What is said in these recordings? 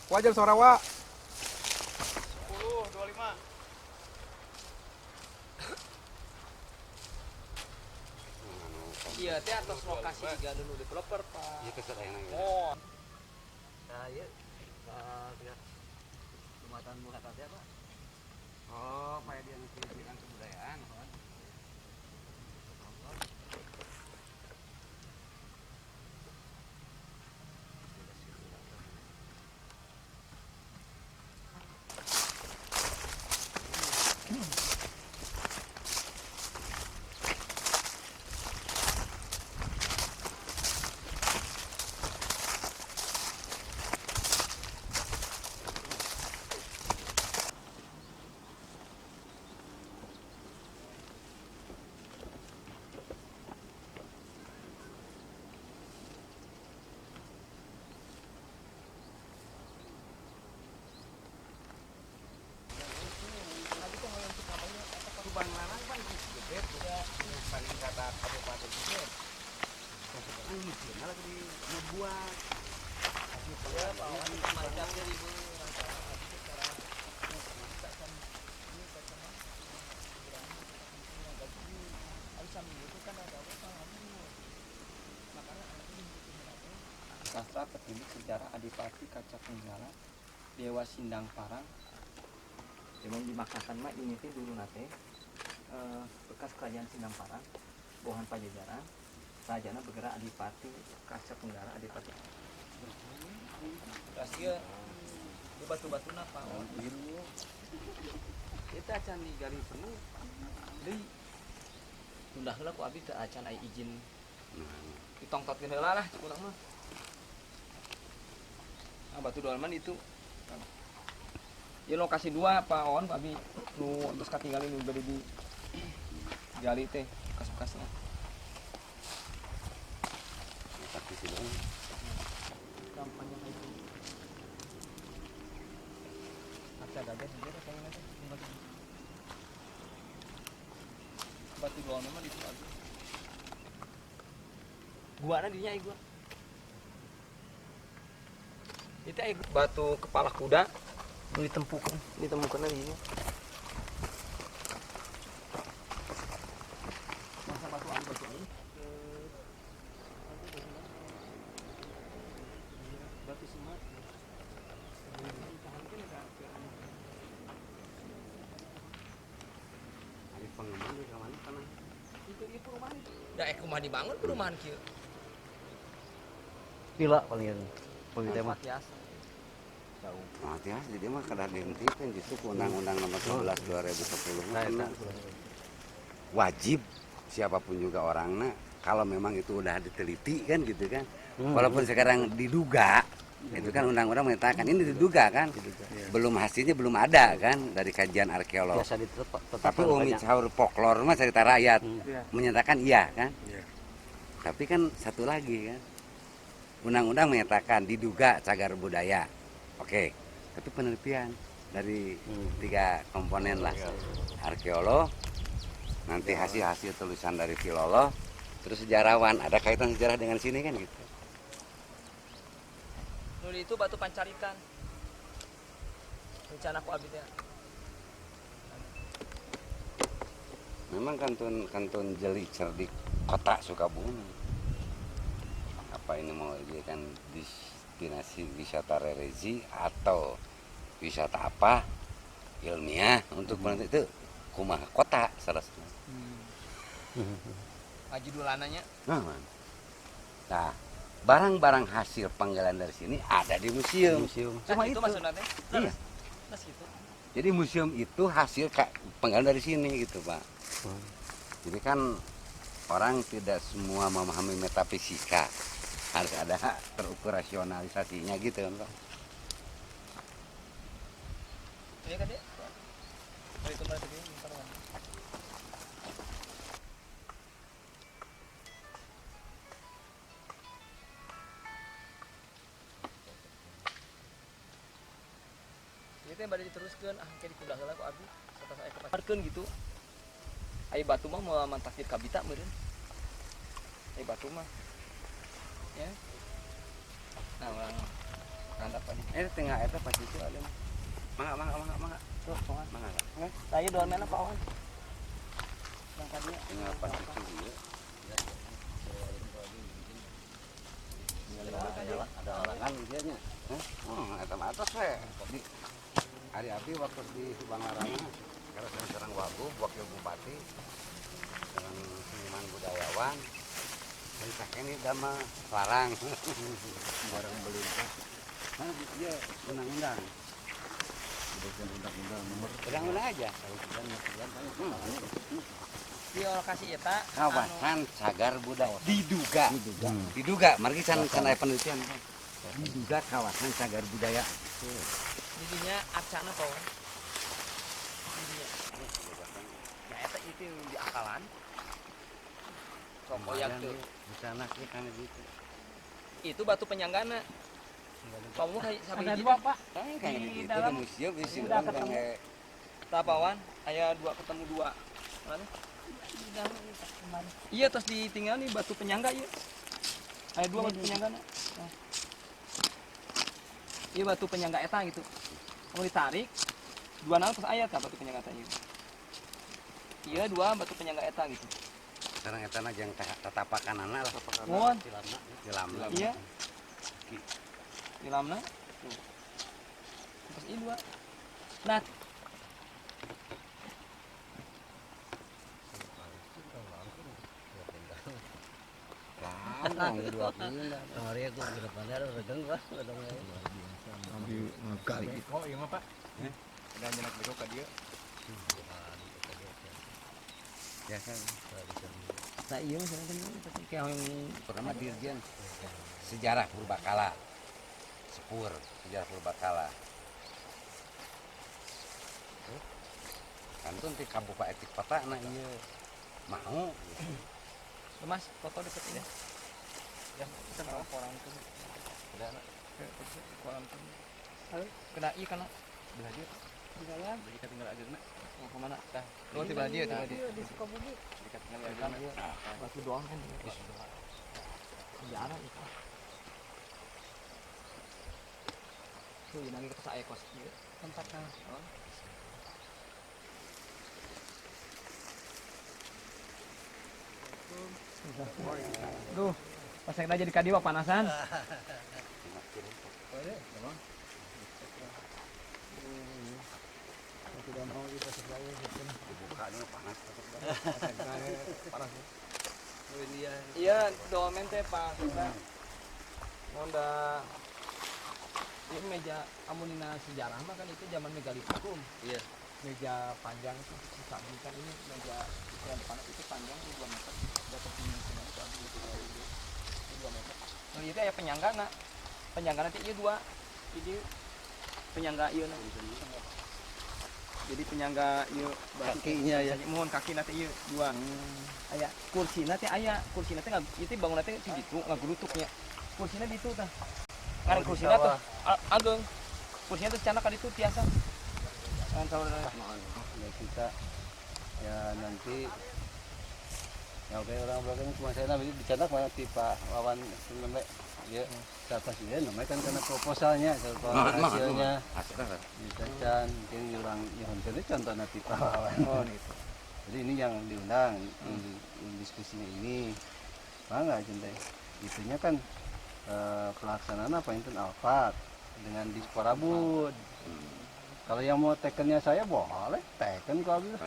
Wajar Sorawa. 10, 25. Iya, teh atas lokasi juga dulu developer, Pak. Iya kesel yang lain. Oh. Nah, iya. Lihat Jumatan Murah tadi apa? Oh, kayak dia bilang kebudayaan, kan? Subang Larang kan gede udah paling kata kabupaten gede. Ini final lagi dibuat. Ya, Pak, ini macam dari ibu sastra petunjuk sejarah Adipati Kaca Penggala Dewa Sindang Parang. Memang dimaknakan mah ini teh dulu nate bekas kerajaan Sindang Parang, bawahan Pajajaran. Rajana bergerak Adipati Kaca Penggala Adipati. Rahasia di batu-batu napa? Biru. Kita acan digali penuh. Deui tundah heula ku abi teu acan aya izin. Ditongtotkeun heula lah cukurang mah. Nah, batu dolman itu ya lokasi dua Pak On Pak Abi nu terus katinggalin nu bade di gali teh bekas-bekasnya. Tapi sih dong. Kampanye itu. Kaca gagah sendiri apa yang ada? Batu dolman mah di situ aja. Guana dinya gua. Itu batu kepala kuda ditemukan di sini. Masa batu ini. Batu semat. Ada pengembangan di mana sana? Itu perumahan. Da kumaha dibangun perumahan kieu. Pila palingan pemita mah. Mati jadi mah kada dihentikan justru Undang-Undang Nomor 11 2010 karena wajib siapapun juga orangnya kalau memang itu udah diteliti kan gitu kan. Walaupun sekarang diduga itu kan undang-undang menyatakan ini diduga kan. Belum hasilnya belum ada kan dari kajian arkeolog. Tapi umi caur folklor mah cerita rakyat menyatakan iya kan. Tapi kan satu lagi kan. Undang-undang menyatakan diduga cagar budaya. Oke, tapi penelitian dari 3 komponen lah, arkeolog, nanti hasil-hasil tulisan dari filolog, terus sejarawan, ada kaitan sejarah dengan sini kan gitu. Nuli itu batu pancarikan. Rencana ku abi teh. Memang kantun Jeli Cerdik kota Sukabumi. Apa ini mau dijadikan destinasi wisata religi atau wisata apa ilmiah untuk menentu itu kumaha kota salah satu. Aji dulananya. Nah, barang-barang hasil penggalian dari sini ada di museum. Cuma itu maksudnya teh. Iya. Mas gitu. Jadi museum itu hasil penggalian dari sini gitu, Pak. Jadi kan orang tidak semua memahami metafisika. Harus ada terukur rasionalisasinya gitu kan Pak. Ini kan dia. Itu berarti ini perwan. Itu yang bade diteruskeun kayak dikudah heula ku abi satas aya kepacarkeun gitu. Aya batu mah mau mantakdir kabita meureun. Aya batu mah. Ya. Nah, orang randa apa nih? tengah eta pas itu ada mangga. Tuh, pohon. Mangga. Saya doan mana Pak Wan? Yang tadinya Tengah pas itu ieu. Ada larangan gitu nya. Eta mah atas we. Hari abdi waktu di Banglarang karena serang Wagub, wakil bupati dengan seniman budayawan. Dan sakene dama larang. Barang beli. Nah, dia undang-undang. Bukan undang-undang nomor Undang-undang aja. di lokasi eta Kawasan cagar budaya diduga margi can aya penelitian diduga kawasan cagar budaya didinya acana Pak Wan. Didinya. Ya eta itu di akalan. Kokoyak tuh. di sana sih kan gitu Itu batu penyanggana. Kamu kayak Ada dua Pak. kayak Di gitu dalam kan museum isi udah orang ketemu. kayak Tapawan, aya dua ketemu dua. Mana? Di dalam itu kemarin. Iya terus ditinggal nih batu penyangga iya. Aya dua batu penyangga. Nah. Iya batu penyangga eta gitu. Kamu ditarik dua nang terus aya batu penyangga eta ieu. Iya dua batu penyangga eta gitu. sekarang eta na jeung tatapakanana lah Mohon. di lamna Iya. Di lamna. Tuh. Terus ini dua. Nah, Lang, dua pindah Hari aku ke depannya ada regang Pak. udah nyenak bego ka dieu. ya kan Nah, iya misalnya kan kayak yang pertama dirjen sejarah purbakala sepur sejarah purbakala kantun ti kabupaten etik peta na ieu mau Mas, foto deket ini. Ya, kita nggak orang tuh. udah Orang tuh. Halo, kena iya kana. Belah dia. Di dalam. Jadi kita tinggal aja nak. Mau kemana? Dah. Oh, tiba dia, tiba dia. Di Sukabumi. Kita tinggal aja nak. Batu doang kan. Jarang itu. Tuh, nanti kita saya kos dia. Tempatnya. Duh, pas saya jadi kadiwa panasan. dibuka ini panas Iya, domen teh Pak. Kita Honda ini meja amunina sejarah mah kan itu zaman megalitikum. Iya. Meja panjang itu sabi kan ini meja ukuran depan itu panjang 2 meter. Dapat tinggi cuma 2 meter. Oh, itu ya penyanggana. Penyanggana teh ieu dua. Jadi penyangga ieu na. Jadi penyangga ieu Kakinya ya. Mohon kaki nanti ieu dua. Aya kursina teh aya. Kursina teh itu bangunan teh di ditu ngagurutuknya. Kursina di itu tah. Kan kursina tuh ageng. Kursina teh cenah ka ditu tiasa. Kan saudara. Ya kita ya nanti ya oke orang belakang cuma saya nabi dicatat mana tipe Wawan sampai ya kata sih ya namanya kan karena proposalnya kalau hasilnya dicatat mungkin orang yang ini contohnya tipe Wawan gitu. Jadi ini yang diundang yang diskusinya ini bangga cinta itunya kan pelaksanaan apa itu Alphard dengan Disporabud. Kalau yang mau tekennya saya boleh teken kalau gitu.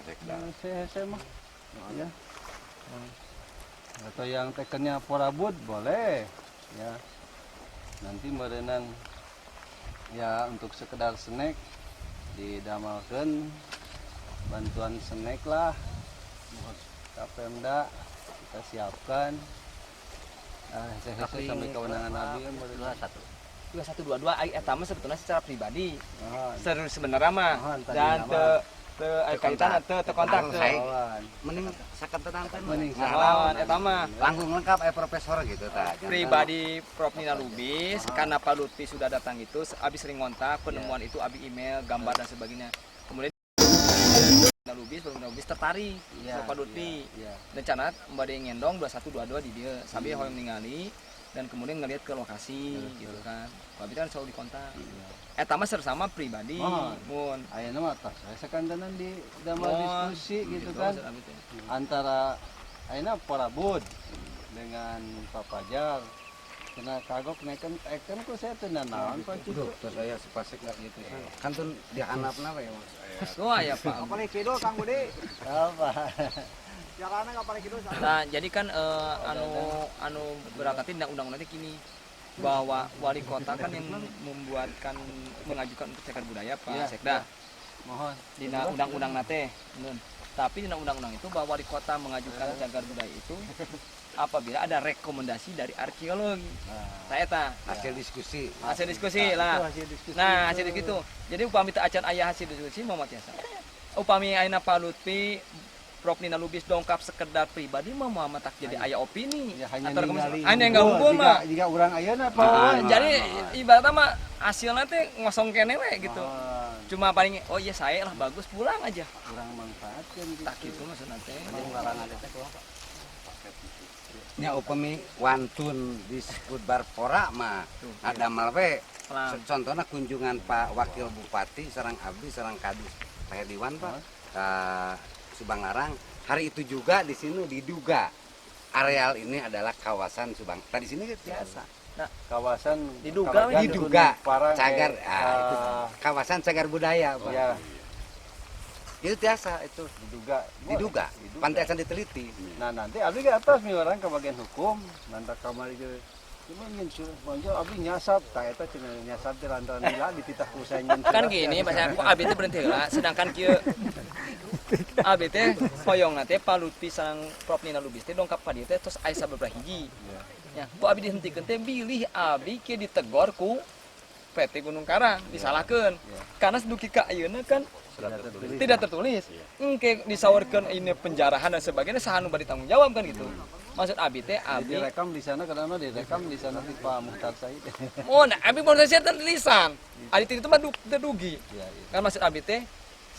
Saya mah. Ya. Atau yang tekennya Porabud boleh. Ya. Nanti merenang ya untuk sekedar snack didamalkan bantuan snack lah. Kapemda kita siapkan. Saya sampai kewenangan nabi kan boleh satu. 2122 eta mah sebetulnya secara pribadi. Nah, Sebenarnya mah dan kaitan teu kontak teu. mending sakantenan teh Mending Lawan eta mah langsung lengkap profesor gitu tah pribadi Prof Nina Lubis karena Pak Lutfi sudah datang itu abi sering ngontak penemuan itu abi email gambar dan sebagainya kemudian Nina Lubis tertarik Iya, sama Pak Lutfi iya. rencana mbade ngendong 2122 di dia sabi hoyong ningali dan kemudian ngelihat ke lokasi gitu kan. Ku abdi kan selalu dikontak. Eta mah sersama pribadi. Mun Ayeuna mah tos saya sekandanan di damel diskusi gitu kan. maksud abdi teh. Antara ayeuna Porabud dengan Pak Pajar. Kena kagok naikkan ku saya teu nanaon Pak Cucu. Terus saya sepasek nggak gitu. Kan tuh dihanapna we Mas. Oh ya Pak. Kapal kidul Kang Budi. Apa? Jalanna kapal kidul. Nah, jadi kan anu berangkat undang-undang nanti gini bahwa wali kota kan yang mengajukan untuk cagar budaya Pak Iya, Sekda. Mohon. Dina undang-undang nate. Tapi dina undang-undang itu bahwa wali kota mengajukan cagar budaya itu apabila ada rekomendasi dari arkeologi. Saya tak Hasil diskusi. hasil diskusi lah. Nah, hasil diskusi itu. Jadi upami teu acan aya hasil diskusi mah tiasa. Upami ayeuna Pak Lutfi Prof Nina Lubis dongkap sekedar pribadi mah Muhammad tak jadi aya opini. Ya, hanya Atau ningali. hanya enggak hukum mah. Jika urang ayeuna Pak. Jadi ibaratnya mah hasilnya teh ngosong kene we gitu. Cuma paling oh iya saya lah bagus pulang aja. Urang manfaatkeun gitu. Tak gitu maksudna teh. Nya upami wantun disebut Barpora mah ada malwe contohnya kunjungan Pak Wakil Bupati sareng abdi sareng Kadis Pak Hediwan Pak ka Subanglarang hari itu juga di sini diduga areal ini adalah kawasan Subang. Tadi sini biasa Kawasan Diduga, Kawasan diduga Parang, cagar itu ah, kawasan cagar budaya Pak. ya Itu biasa itu diduga. pantai asan diteliti. Nah nanti abdi ke atas nih orang ke bagian hukum nanti kamar itu cuma ingin suruh abdi nyasap tak eta cina nyasap di lantaran nila dititah usah ingin Kan gini bahasa kok abi teh berhenti heula sedangkan kieu abi teh hoyong teh Pak Lutfi sareng Prof Nina Lubis teh dongkap ka dieu teh terus aya sababaraha hiji. Ya, kok abi dihentikeun teh bilih abi kieu ditegor ku PT Gunung Karang disalahkeun. Karena seduki ka ayeuna kan tidak tertulis. Engke disawarkeun ini penjarahan dan sebagainya saha nu bari tanggung jawab kan gitu. Maksud abi teh abi direkam di sana karena direkam di sana di Pak Muhtar Said. oh nah abi mau saya tulisan. Adi itu mah dugi. Kan maksud abi teh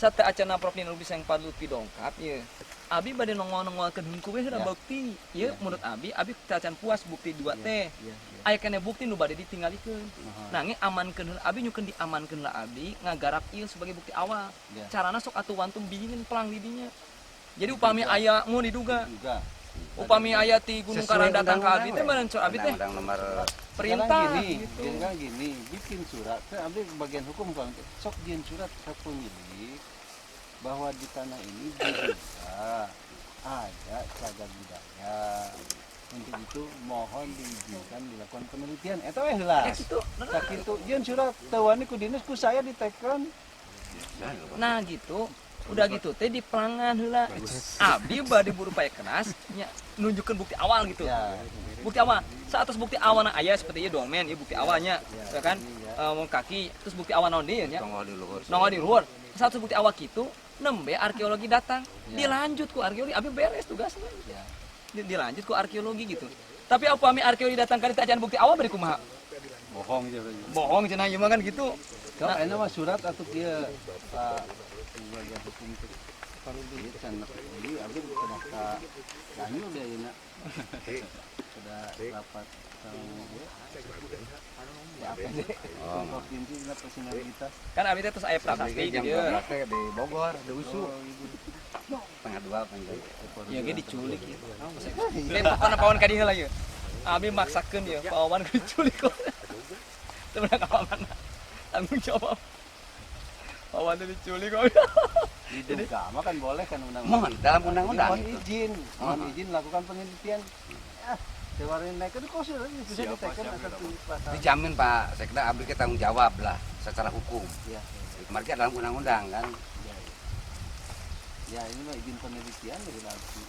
sate acana Prof Nina Lubis yang Pak Lutfi dongkap ieu. Abi bade nongol-nongolkeun hungku we heula bukti. Ieu menurut abi teu acan puas bukti dua teh. Aya keneh bukti nu bade ditinggalikeun. Nanging amankeun heula abi nyukeun diamankeun lah abi ngagarap ieu sebagai bukti awal. Carana sok atuh wantum biingin pelang di dinya. Jadi upami aya mun diduga. Upami aya ti Gunung Karang datang ka abi teh meureun abi teh Undang nomor perintah gini, gitu. gini, bikin surat, kan abdi bagian hukum kan, sok bikin surat ke penyidik bahwa di tanah ini diduga ada cagar budaya. Untuk itu mohon diizinkan dilakukan penelitian. Eta we heula. Gitu. Sakitu jeung surat teuani ku dinas ku saya diteken. Nah gitu. Udah gitu teh di pelangan heula. Abi bade berupaya keras nya nunjukkeun bukti awal gitu. Bukti awal. Saat bukti awalna aya seperti ieu dolmen, ieu bukti awalnya, ya kan? Mau kaki, terus bukti awal naon dieu nya? Nongol di luhur. Saat bukti awal kitu, nembe arkeologi datang. Dilanjut ku arkeologi, abi beres tugasnya. Dilanjut ku arkeologi gitu. Tapi upami arkeologi datang ka ditu acan bukti awal bari kumaha? Bohong aja. Bohong cenah ieu mah kan gitu. Kalau enak mah surat atau kieu Pak bagian hukum itu kalau di sana jadi abdi pernah ka kanyu dia ayeuna sudah rapat sama ya apa deh provinsi dan personalitas Kan abi teh terus aya prasasti di dieu. di Bogor, di Usu. Tengah dua panjang. Ya ge diculik ieu. Lempokan pawan ka dieu lah ieu. Abi maksakeun ieu, pawan diculik kok. Teu pernah ka mana. Tanggung jawab. Pawan diculik kok. diduga mah kan boleh kan undang-undang Mohon dalam undang-undang mohon izin lakukan penelitian tewarin naik itu kok bisa ditekan atas pasal dijamin Pak Sekda abdi ke tanggung jawab lah secara hukum. ya Kemarin kan dalam undang-undang kan. ya ini mah izin penelitian dari langsung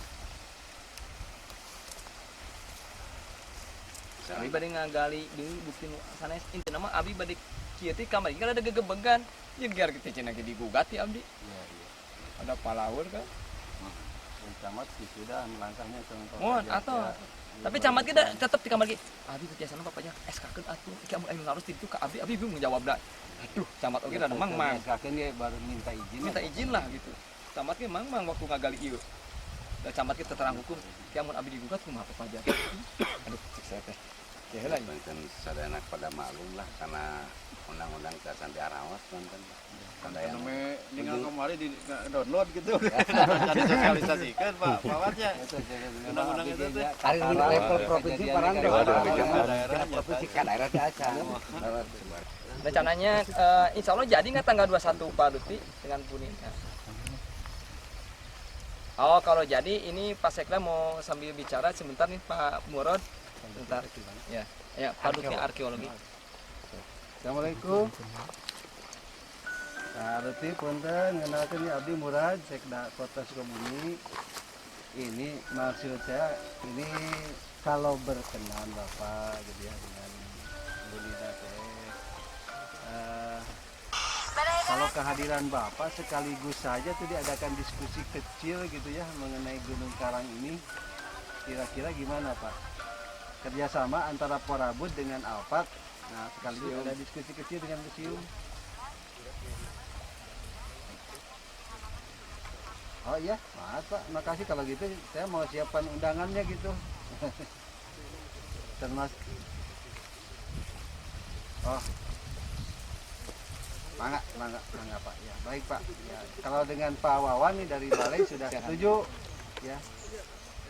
Abi bade ngagali deui bukti nu sanes intina mah abi bade kieu teh kamari kan ada gegebegan. Jeung gear kitu cenah ge digugat ti abdi. ya Ada palawur kan. yang camat sudah langkahnya contoh Mohon atau tapi camat kita tetep di kamar ki. Abi teh biasana bapaknya SK-keun atuh. Iki amun anu harus itu ka abi bingung jawab da. Aduh, camat oge da mang-mang. SK-keun ge baru minta izin Minta izin lah gitu. Camat ge mang-mang waktu ngagali ieu. Da camat kita terang hukum, ki amun abi digugat kumaha Pak Pajar. Aduh, cek saya teh. Ya lah. Banten sadana pada maklum lah karena undang-undang kesehatan di Arawas Banten. Sadaya Dengan kemarin di download gitu. Jadi sosialisasikan Pak Wawannya. Undang-undang itu teh. hari ini level provinsi parang Provinsi kan daerah di Aceh. Rencananya insya Allah jadi nggak tanggal 21 Pak Lutfi dengan Bu Nina? Oh kalau jadi ini Pak Sekda mau sambil bicara sebentar nih Pak Murad. Sebentar. Ya, ya Pak Lutfi arkeologi. Assalamualaikum. Nah, Lutfi punten ngenalkeun abdi Murad Sekda Kota Sukabumi. Ini maksud saya ini kalau berkenan Bapak gitu ya dengan Bu Nina teh. Kalau kehadiran Bapak sekaligus saja tuh diadakan diskusi kecil gitu ya mengenai Gunung Karang ini. Kira-kira gimana Pak? Kerjasama antara Porabud dengan Alphard. Nah sekaligus ada diskusi kecil dengan museum. Oh iya, maaf Pak, makasih kalau gitu saya mau siapkan undangannya gitu. Termasuk. Oh, mangga Pak. Ya, baik Pak. Ya, kalau dengan Pak Wawan nih dari Balai sudah setuju, ya.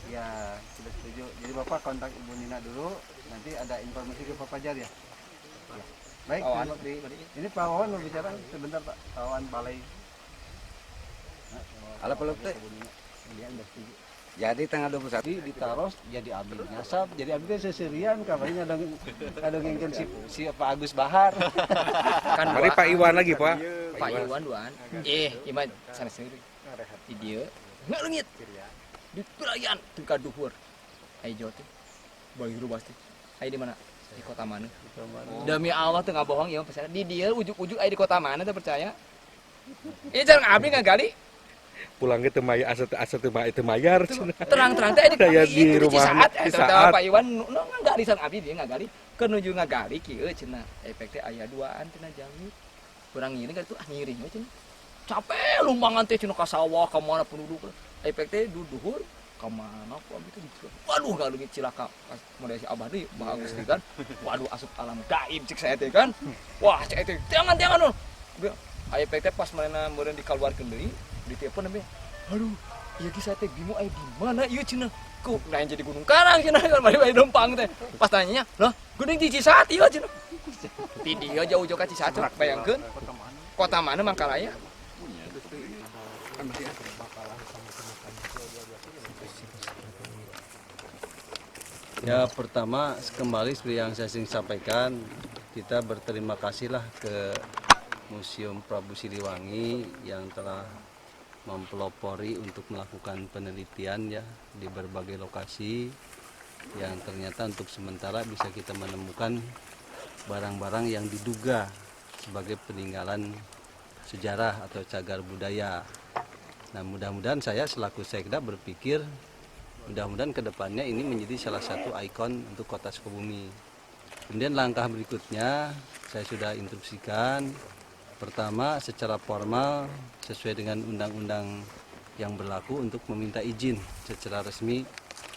Ya, sudah setuju. Jadi Bapak kontak Ibu Nina dulu, nanti ada informasi ke Pak Fajar ya. Ya. Baik, ini Pak Wawan mau bicara sebentar Pak. Pak Wawan Balai. Halo peluk teh. Jadi tanggal 21 Ditaros jadi abdi nyasap, jadi abdi teh seserian kabarnya ada ngengkeun si Pak Agus Bahar. Kan Mari Pak Iwan lagi Pak. Pak Iwan duaan. Iman sana sendiri. Di dia nggak leungit. Di perayaan tingkat duhur. Ai Jawa teh. Bagiru pasti. Ai di mana? Di kota mana? Demi Allah teu bohong ya percaya. Di dia ujuk-ujuk ai di kota mana teh percaya. Jangan abdi ngagali. Pulang ke Temaya asal itu mayar. Terang-terang teh Daya di rumah di saat. saat Pak Iwan ngagali sang abdi dia ngagali. Kenuju ngagali kieu cenah. Efek teh aya duaan cenah jami. Urang ngiring kan itu ngiring we cenah. Capek lumbangan teh cenah ka sawah ka mana penduduk. Efek teh duhur ka mana kok gitu gitu. Waduh galungit cilaka model si Abah deui bagus teh kan. Waduh asup alam gaib cik saya teh kan. Wah cek teh jangan loh. Efek teh pas mana meureun dikaluarkeun deui di telepon namanya. Aduh, iya kisah teh bingung ai di mana ieu cenah. Ku naen jadi Gunung Karang cenah kan bari Dempang teh. Pas tanya, "Lah, gunung di Cisaat ieu cenah." Di dia jauh-jauh ka Cisaat bayangkeun. Kota mana Mangkalaya? Ya pertama kembali seperti yang saya sering sampaikan, kita berterima kasihlah ke Museum Prabu Siliwangi yang telah mempelopori untuk melakukan penelitian ya di berbagai lokasi yang ternyata untuk sementara bisa kita menemukan barang-barang yang diduga sebagai peninggalan sejarah atau cagar budaya. Nah mudah-mudahan saya selaku Sekda berpikir mudah-mudahan kedepannya ini menjadi salah satu ikon untuk Kota Sukabumi. Kemudian langkah berikutnya saya sudah instruksikan. Pertama, secara formal sesuai dengan undang-undang yang berlaku untuk meminta izin secara resmi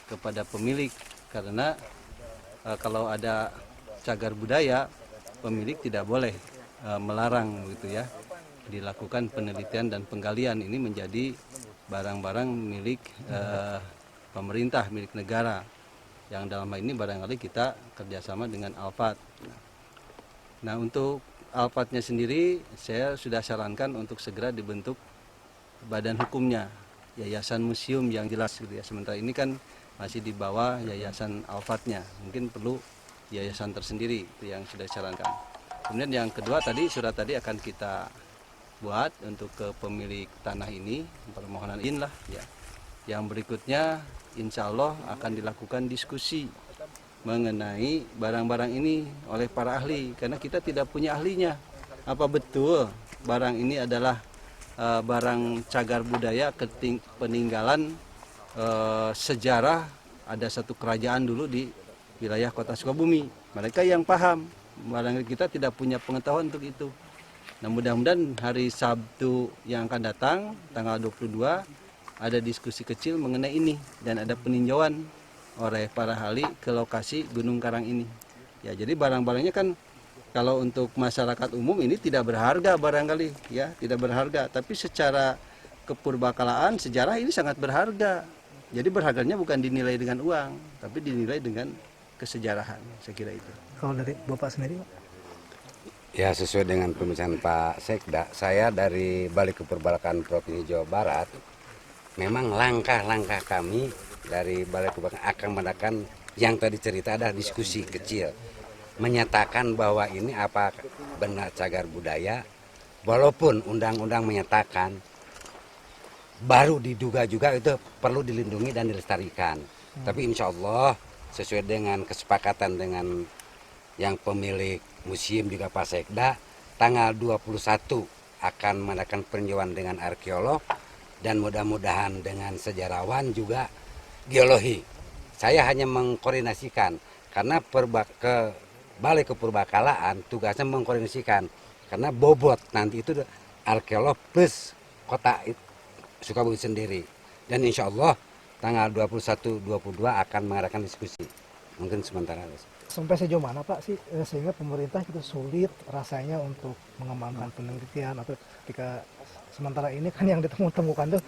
kepada pemilik. Karena kalau ada cagar budaya, pemilik tidak boleh melarang gitu ya. Dilakukan penelitian dan penggalian ini menjadi barang-barang milik pemerintah, milik negara. Yang dalam hal ini barangkali kita kerjasama dengan Alphard. Nah untuk Alphardnya sendiri saya sudah sarankan untuk segera dibentuk badan hukumnya, yayasan museum yang jelas gitu ya. Sementara ini kan masih di bawah yayasan Alphardnya, mungkin perlu yayasan tersendiri itu yang sudah disarankan. Kemudian yang kedua tadi surat tadi akan kita buat untuk ke pemilik tanah ini, permohonan izin lah ya. Yang berikutnya insya Allah akan dilakukan diskusi mengenai barang-barang ini oleh para ahli karena kita tidak punya ahlinya. Apa betul barang ini adalah barang cagar budaya peninggalan sejarah ada satu kerajaan dulu di wilayah Kota Sukabumi. Mereka yang paham, barang kita tidak punya pengetahuan untuk itu. Nah mudah-mudahan hari Sabtu yang akan datang tanggal 22 ada diskusi kecil mengenai ini dan ada peninjauan oleh para ahli ke lokasi Gunung Karang ini. Ya, jadi barang-barangnya kan kalau untuk masyarakat umum ini tidak berharga barangkali, ya, tidak berharga. Tapi secara kepurbakalaan sejarah ini sangat berharga. Jadi berharganya bukan dinilai dengan uang, tapi dinilai dengan kesejarahan. Saya kira itu. Kalau dari Bapak sendiri, Pak? Ya, sesuai dengan pembicaraan Pak Sekda, saya dari Balai Kepurbakalaan Provinsi Jawa Barat, memang langkah-langkah kami dari Balai Kepurbakalaan akan mengadakan yang tadi cerita adalah diskusi kecil, menyatakan bahwa ini apa benar cagar budaya, walaupun undang-undang menyatakan baru diduga juga itu perlu dilindungi dan dilestarikan. Tapi insya Allah sesuai dengan kesepakatan dengan yang pemilik museum juga Pak Sekda, tanggal 21 akan mengadakan peninjauan dengan arkeolog dan mudah-mudahan dengan sejarawan juga geologi. Saya hanya mengkoordinasikan karena ke Balai Kepurbakalaan tugasnya mengkoordinasikan karena bobot nanti itu arkeolog plus kota Sukabumi sendiri. Dan insya Allah tanggal 21-22 akan mengadakan diskusi. Mungkin sementara. Sampai sejauh mana Pak sih sehingga pemerintah itu sulit rasanya untuk mengembangkan penelitian atau ketika sementara ini kan yang ditemukan tuh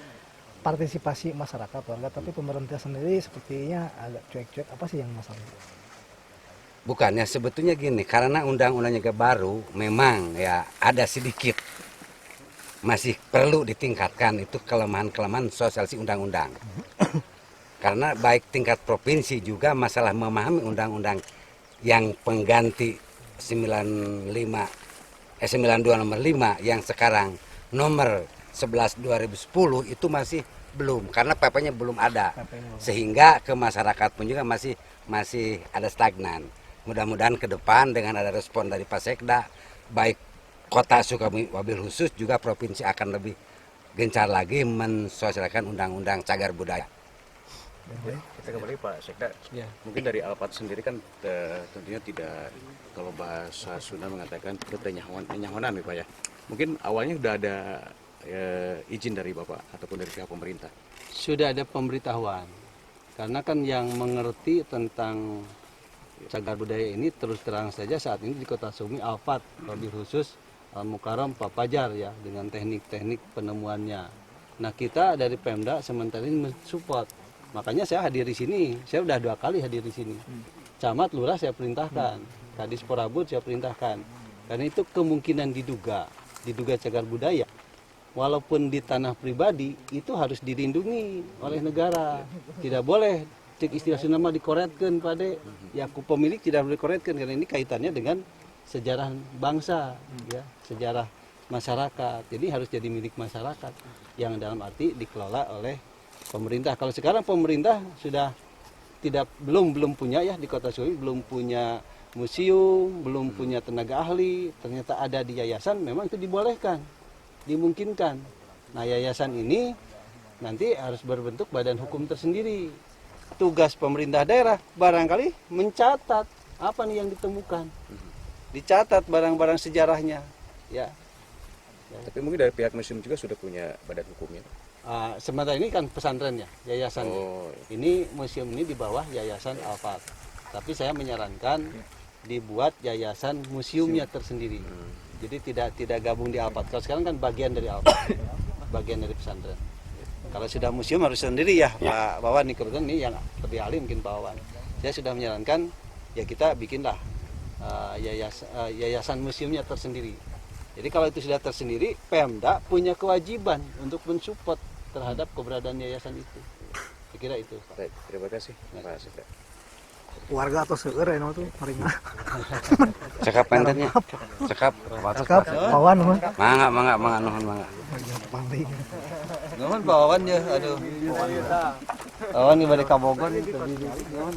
partisipasi masyarakat warga, tapi pemerintah sendiri sepertinya agak cuek-cuek. Apa sih yang masalah? Bukan ya, sebetulnya gini, karena undang-undangnya baru memang ya ada sedikit masih perlu ditingkatkan itu kelemahan-kelemahan sosialisasi undang-undang. Karena baik tingkat provinsi juga masalah memahami undang-undang yang pengganti 92 nomor 5 yang sekarang nomor 11 2010 itu masih belum, karena PP-nya belum ada. Sehingga ke masyarakat pun juga masih ada stagnan. Mudah-mudahan ke depan dengan ada respon dari Pak Sekda, baik Kota Sukabumi wabil khusus juga provinsi akan lebih gencar lagi mensosialisasikan undang-undang cagar budaya. Kita kembali Pak Sekda, Ya. mungkin dari Alpat sendiri kan tentunya tidak, kalau bahasa Sunda mengatakan penyahonan nih Pak ya. Mungkin awalnya sudah ada izin dari Bapak ataupun dari pihak pemerintah. Sudah ada pemberitahuan. Karena kan yang mengerti tentang cagar budaya ini terus terang saja saat ini di Kota Sukabumi Alpat wabil khusus Al-Mukarram Pak Pajar ya dengan teknik-teknik penemuannya. Nah kita dari Pemda sementara ini mensupport. Makanya saya hadir di sini. Saya sudah 2 kali hadir di sini. Camat, lurah saya perintahkan. Kadis Porabud saya perintahkan. Karena itu kemungkinan diduga cagar budaya. Walaupun di tanah pribadi itu harus dilindungi oleh negara. Tidak boleh cek istilah Sunda dikoretkan pada ya pemilik tidak boleh dikoretkan karena ini kaitannya dengan sejarah bangsa ya, sejarah masyarakat. Jadi harus jadi milik masyarakat yang dalam arti dikelola oleh pemerintah. Kalau sekarang pemerintah sudah belum punya ya di Kota Sukabumi belum punya museum, belum punya tenaga ahli, ternyata ada di yayasan memang itu dibolehkan, dimungkinkan. Nah, yayasan ini nanti harus berbentuk badan hukum tersendiri. Tugas pemerintah daerah barangkali mencatat apa nih yang ditemukan. Dicatat barang-barang sejarahnya ya. Tapi mungkin dari pihak museum juga sudah punya badan hukumnya. Sementara ini kan pesantren ya, yayasan. Ini museum ini di bawah Yayasan Alfat. Tapi saya menyarankan dibuat yayasan museumnya tersendiri. Jadi tidak gabung di Alfat. Kalau sekarang kan bagian dari Alfat, bagian dari pesantren. Kalau sudah museum harus sendiri ya, Pak Wawan nih kebetulan ini yang lebih ahli mungkin Pak Wawan. Saya sudah menyarankan ya kita bikinlah yayasan museumnya tersendiri. Jadi kalau itu sudah tersendiri, Pemda punya kewajiban untuk mensupport terhadap keberadaan yayasan itu. Saya kira itu, Pak. Baik, terima kasih Pak Sekda. Warga atau seueur ya tuh maringa. Cekap pentennya. Cekap. Cakap Pawan mah. Mangga nuhun. Pamri. Nuhun Pak Wawan ya, aduh. Wawan di balik Kabogor itu. Nuhun.